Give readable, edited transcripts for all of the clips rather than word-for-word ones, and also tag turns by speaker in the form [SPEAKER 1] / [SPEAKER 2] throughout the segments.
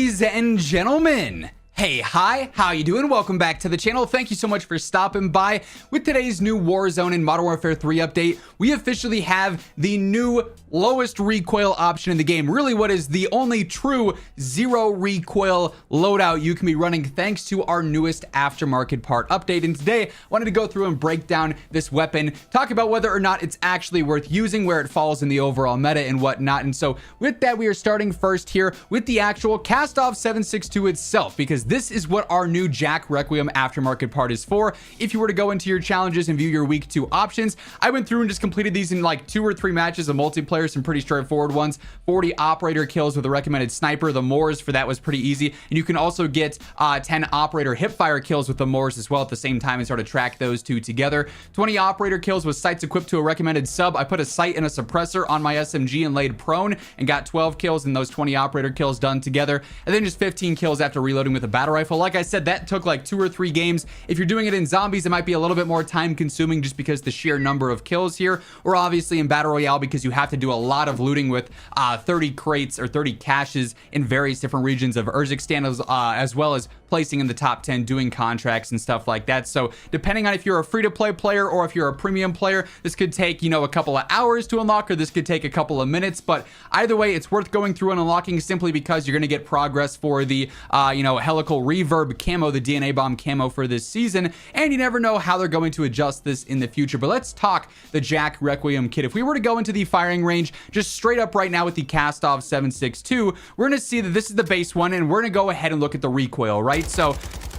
[SPEAKER 1] Ladies and gentlemen, hey, hi, how you doing? Welcome back to the channel. Thank you so much for stopping by. With today's new Warzone and Modern Warfare 3 update, we officially have the new lowest recoil option in the game. Really what is the only true zero recoil loadout you can be running thanks to our newest aftermarket part update. And today I wanted to go through and break down this weapon, talk about whether or not it's actually worth using, where it falls in the overall meta and whatnot. And so with that, we are starting first here with the actual Cast-Off 762 itself, because this is what our new Jack Requiem aftermarket part is for. If you were to go into your challenges and view your week 2 options, I went through and just completed these in like 2 or 3 matches of multiplayer, some pretty straightforward ones. 40 operator kills with a recommended sniper. The Moors for that was pretty easy. And you can also get 10 operator hipfire kills with the Moors as well at the same time and sort of track those two together. 20 operator kills with sights equipped to a recommended sub. I put a sight and a suppressor on my SMG and laid prone and got 12 kills and those 20 operator kills done together. And then just 15 kills after reloading with a battle rifle. Like I said, that took like 2 or 3 games. If you're doing it in zombies, it might be a little bit more time consuming just because the sheer number of kills here, or obviously in battle royale because you have to do a lot of looting with 30 crates or 30 caches in various different regions of Urzikstan, as well as placing in the top 10, doing contracts and stuff like that. So depending on if you're a free-to-play player or if you're a premium player, this could take, a couple of hours to unlock, or this could take a couple of minutes. But either way, it's worth going through and unlocking simply because you're going to get progress for the helical reverb camo, the DNA bomb camo for this season, and you never know how they're going to adjust this in the future. But let's talk the Jack Requiem kit. If we were to go into the firing range just straight up right now with the Cast-Off 762, we're going to see that this is the base one, and we're going to go ahead and look at the recoil, right? So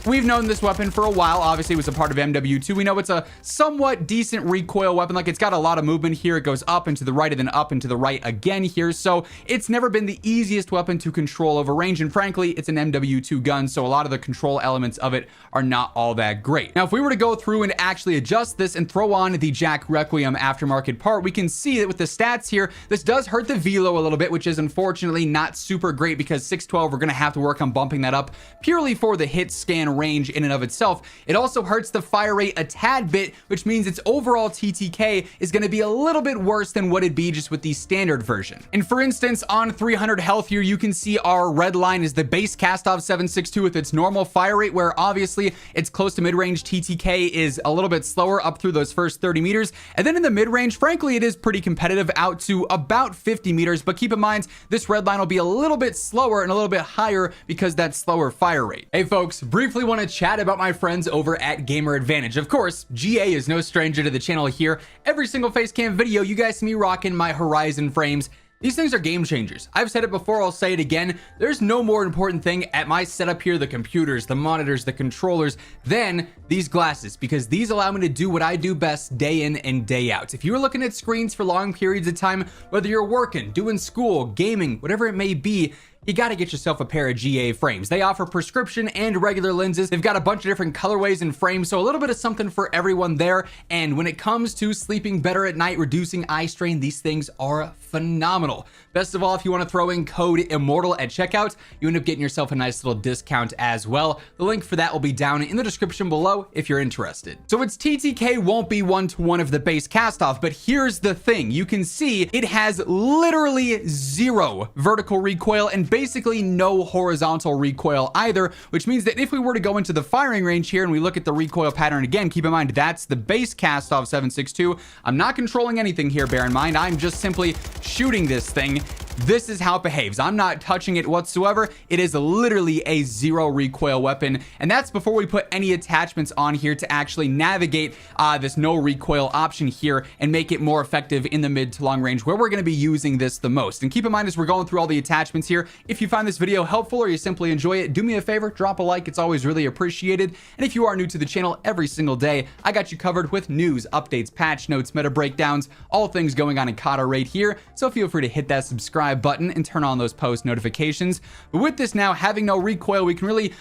[SPEAKER 1] we've known this weapon for a while. Obviously, it was a part of MW2. We know it's a somewhat decent recoil weapon. Like, it's got a lot of movement here. It goes up and to the right and then up and to the right again here. So it's never been the easiest weapon to control over range. And frankly, it's an MW2 gun, so a lot of the control elements of it are not all that great. Now, if we were to go through and actually adjust this and throw on the Jack Requiem aftermarket part, we can see that with the stats here, this does hurt the velo a little bit, which is unfortunately not super great because 612, we're going to have to work on bumping that up purely for the hit scan range in and of itself. It also hurts the fire rate a tad bit, which means its overall TTK is going to be a little bit worse than what it'd be just with the standard version. And for instance, on 300 health here, you can see our red line is the base Cast-Off 762 with its normal fire rate, where obviously it's close to mid-range. TTK is a little bit slower up through those first 30 meters. And then in the mid-range, frankly, it is pretty competitive out to about 50 meters. But keep in mind, this red line will be a little bit slower and a little bit higher because that slower fire rate. Hey folks, briefly want to chat about my friends over at Gamer Advantage. Of course, GA is no stranger to the channel here. Every single face cam video, you guys see me rocking my Horizon frames. These things are game changers. I've said it before, I'll say it again. There's no more important thing at my setup here, the computers, the monitors, the controllers, than these glasses, because these allow me to do what I do best day in and day out. If you're looking at screens for long periods of time, whether you're working, doing school, gaming, whatever it may be, you got to get yourself a pair of GA frames. They offer prescription and regular lenses. They've got a bunch of different colorways and frames, so a little bit of something for everyone there. And when it comes to sleeping better at night, reducing eye strain, these things are phenomenal. Best of all, if you want to throw in code IMMORTAL at checkout, you end up getting yourself a nice little discount as well. The link for that will be down in the description below if you're interested. So its TTK won't be one-to-one of the base Cast-Off, but here's the thing. You can see it has literally 0 vertical recoil and basically no horizontal recoil either, which means that if we were to go into the firing range here and we look at the recoil pattern again, keep in mind that's the base Cast-Off 762. I'm not controlling anything here, bear in mind. I'm just simply shooting this thing. This is how it behaves. I'm not touching it whatsoever. It is literally a 0 recoil weapon, and that's before we put any attachments on here to actually navigate this no recoil option here and make it more effective in the mid to long range where we're going to be using this the most. And keep in mind, as we're going through all the attachments here, if you find this video helpful or you simply enjoy it, do me a favor, drop a like. It's always really appreciated. And if you are new to the channel, every single day I got you covered with news, updates, patch notes, meta breakdowns, all things going on in COD right here. So feel free to hit that subscribe button and turn on those post notifications. But with this now having no recoil, we can really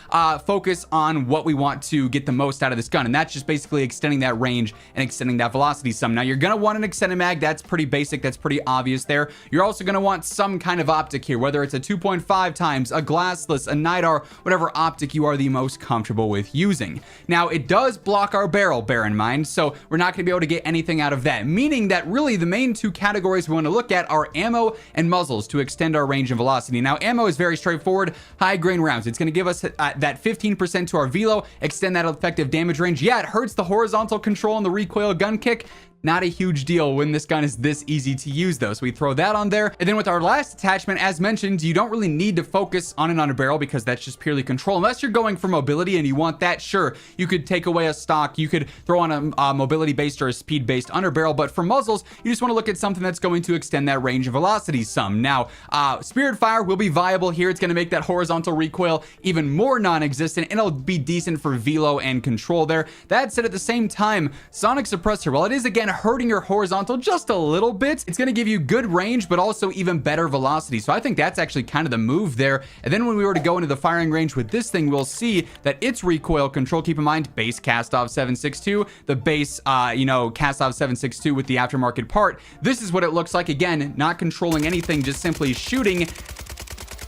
[SPEAKER 1] focus on what we want to get the most out of this gun, and that's just basically extending that range and extending that velocity some. Now you're gonna want an extended mag. That's pretty basic, that's pretty obvious there. You're also gonna want some kind of optic here, whether it's a 2.5 times, a glassless, a NIDAR, whatever optic you are the most comfortable with using. Now it does block our barrel, bear in mind, so we're not gonna be able to get anything out of that, meaning that really the main two categories we want to look at are ammo and muzzle muzzles to extend our range and velocity. Now, ammo is very straightforward. High grain rounds. It's going to give us that 15% to our velo, extend that effective damage range. Yeah, it hurts the horizontal control and the recoil gun kick. Not a huge deal when this gun is this easy to use though. So we throw that on there. And then with our last attachment, as mentioned, you don't really need to focus on an underbarrel because that's just purely control. Unless you're going for mobility and you want that, sure, you could take away a stock. You could throw on a mobility-based or a speed-based underbarrel. But for muzzles, you just want to look at something that's going to extend that range of velocity some. Now, Spirit Fire will be viable here. It's going to make that horizontal recoil even more non-existent, and it'll be decent for velo and control there. That said, at the same time, Sonic Suppressor, while it is again hurting your horizontal just a little bit, it's going to give you good range but also even better velocity. So I think that's actually kind of the move there. And then when we were to go into the firing range with this thing, we'll see that its recoil control, keep in mind, base cast off 7.62, the base cast off 7.62 with the aftermarket part. This is what it looks like. Again, not controlling anything, just simply shooting.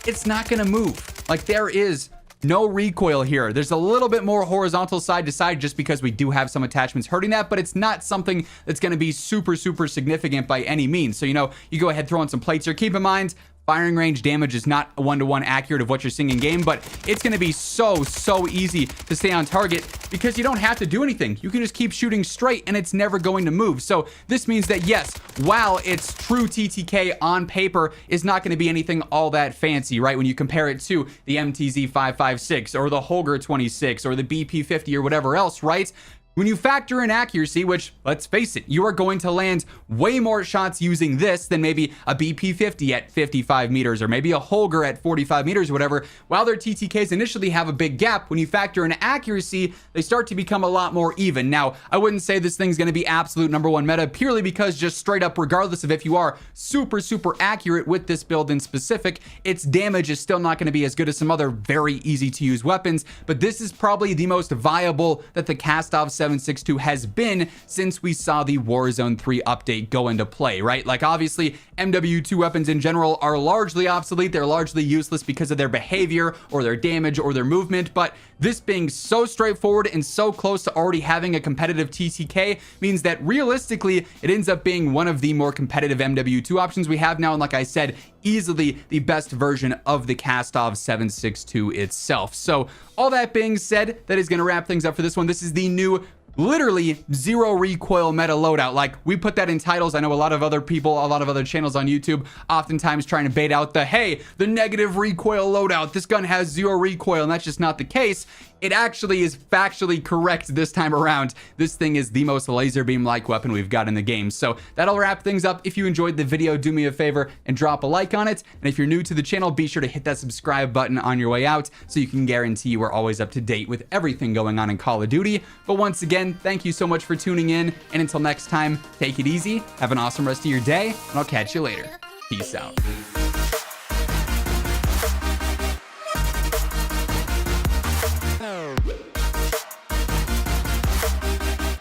[SPEAKER 1] It's not going to move. Like, there is no recoil here. There's a little bit more horizontal side to side just because we do have some attachments hurting that, but it's not something that's going to be super significant by any means. So, you go ahead, throw on some plates here. Keep in mind, firing range damage is not a one-to-one accurate of what you're seeing in game, but it's going to be so easy to stay on target because you don't have to do anything. You can just keep shooting straight and it's never going to move. So this means that yes, while its true TTK on paper is not going to be anything all that fancy, right? When you compare it to the MTZ 556 or the Holger 26 or the BP 50 or whatever else, right? When you factor in accuracy, which, let's face it, you are going to land way more shots using this than maybe a BP-50 at 55 meters or maybe a Holger at 45 meters or whatever. While their TTKs initially have a big gap, when you factor in accuracy, they start to become a lot more even. Now, I wouldn't say this thing's going to be absolute #1 meta purely because just straight up, regardless of if you are super accurate with this build in specific, its damage is still not going to be as good as some other very easy to use weapons. But this is probably the most viable that the cast-off 7.62 has been since we saw the Warzone 3 update go into play, right? Like, obviously, MW2 weapons in general are largely obsolete. They're largely useless because of their behavior or their damage or their movement, but this being so straightforward and so close to already having a competitive TTK means that realistically, it ends up being one of the more competitive MW2 options we have now, and like I said, easily the best version of the cast-off 7.62 itself. So all that being said, that is going to wrap things up for this one. This is the new literally zero recoil meta loadout. Like, we put that in titles. I know a lot of other people, a lot of other channels on YouTube oftentimes trying to bait out the negative recoil loadout. This gun has zero recoil, and that's just not the case. It actually is factually correct this time around. This thing is the most laser beam-like weapon we've got in the game. So that'll wrap things up. If you enjoyed the video, do me a favor and drop a like on it. And if you're new to the channel, be sure to hit that subscribe button on your way out so you can guarantee you are always up to date with everything going on in Call of Duty. But once again, thank you so much for tuning in. And until next time, take it easy, have an awesome rest of your day, and I'll catch you later. Peace out.